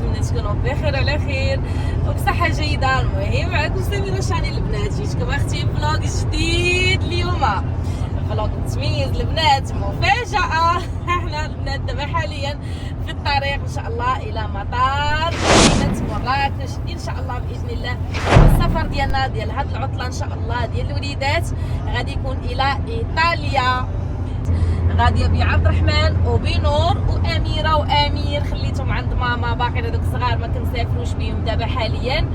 كنتمنى تكونوا بخير وعلى خير وبصحه جيده. المهم معكم سميره شاني البنات، جيتكم اختي فلوق جديد اليوم، فلوق متميز البنات، مفاجاه. احنا البنات دابا حاليا في الطريق ان شاء الله الى مطار مدينه مراكش ان شاء الله باذن الله. السفر ديالنا ديال هاد العطله ان شاء الله ديال الوليدات غادي يكون الى ايطاليا، غاديه بعبد الرحمن وبنور واميره وامير، خليتهم عند ماما، باقي هذوك الصغار ما كنسافروش بهم دابا حاليا.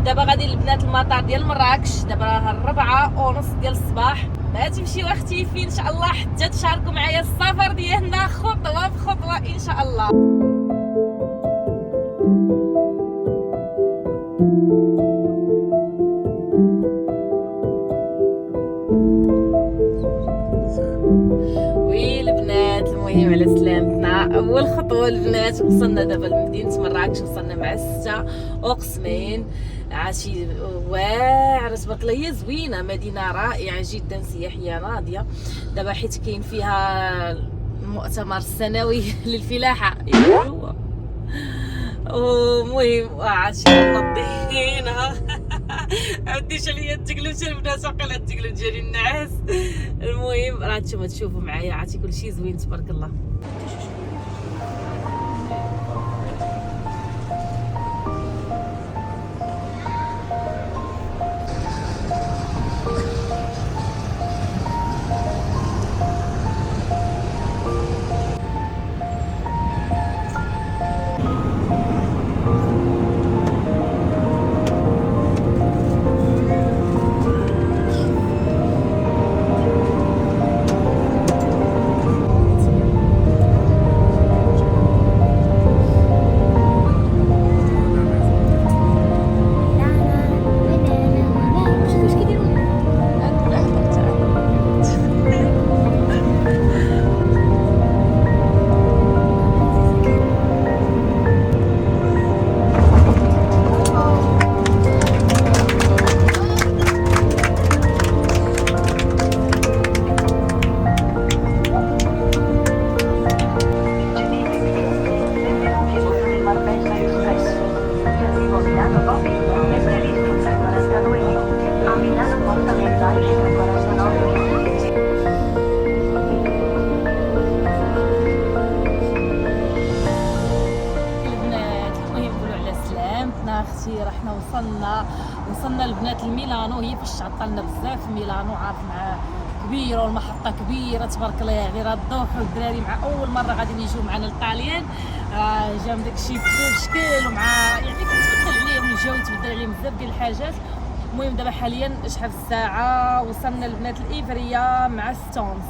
دابا غادي البنات المطار ديال مراكش، دابا راه 4:30 ديال الصباح. ما تمشيو اختي فين ان شاء الله حتى تشاركوا معايا السفر ديالنا خطوه بخطوه ان شاء الله. المهم على سلامتنا، اول خطوه البنات وصلنا دابا لمدينه مراكش، وصلنا مع 6 وقسمين. عاشي واعره تبارك الله، هي زوينه، مدينه رائعه جدا سياحيه راضيه دابا، حيت كاين فيها المؤتمر السنوي للفلاحه. المهم عاشي نضينا عنديش عليا التقلب ديال البنات، وقيلا التقلب ديالي النعاس. المهم راه نتوما تشوفوا معايا، عرفتي كلشي زوين تبارك الله. اختي رحنا وصلنا البنات لميلانو، هي فاش عطلنا بزاف ميلانو، عارف مع كبيره والمحطه كبيره تبارك الله، يعني راه الضوحوا الدراري مع اول مره غادي يجيو معنا للطاليان، جام داكشي بشكل ومع يعني كتبدل عليهم الجو، تبدل عليهم بزاف ديال الحاجات. المهم دابا حاليا شحال الساعه، وصلنا البنات الايفريه مع ستونز.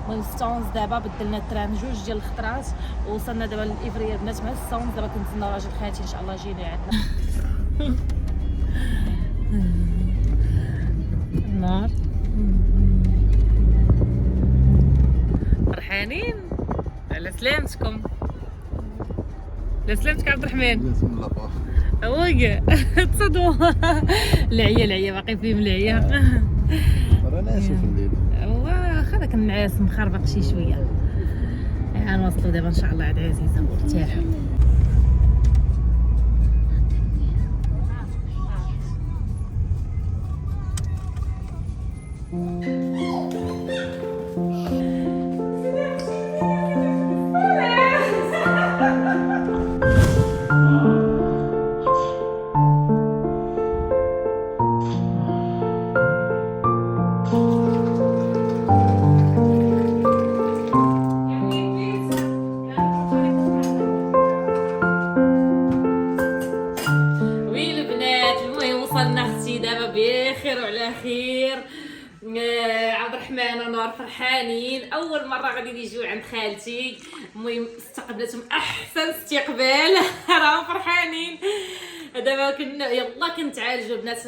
المهم ستونز دابا بدلنا الترام جوج ديال الخطرات، وصلنا دابا الايفريه البنات مع ستونز. دابا كنتسناو راجل خالتي ان شاء الله جايين عندنا. النار فرحانين على سلامتكم، على سلامتك عبد الرحمن. ويا تصدوا العيا باقي فيهم العيا، رانا ناشف الليل، واخا داك النعاس مخربق شي شويه. غنوصلوا دابا ان شاء الله عاد عزيزه وارتاحوا. بخير وعلى خير. عبد الرحمن ونور فرحانين، اول مره غادي يجيو عند خالتي. المهم استقبلتهم احسن استقبال راهم فرحانين. دابا يلا كنتعالجوا بنات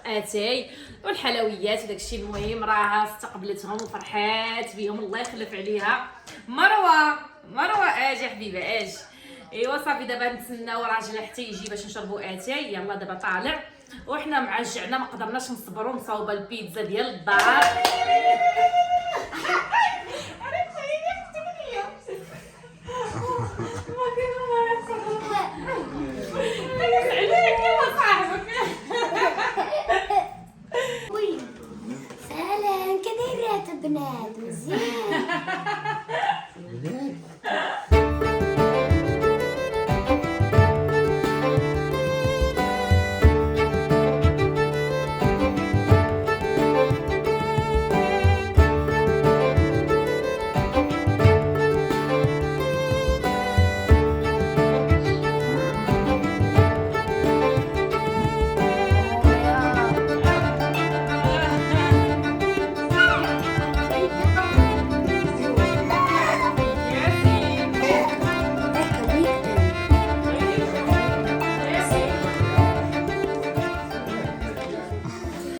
اتاي والحلويات وداكشي. المهم راه استقبلتهم وفرحات بهم، الله يخلف عليها. مروه اجي حبيبه اجي. ايوا صافي دابا نتسناو راجل حتى يجي باش نشربوا اتاي. يلا دابا طالع، وحنا معجعنا ما قدرناش نصبروا، مصاوبه البيتزا ديال الدار.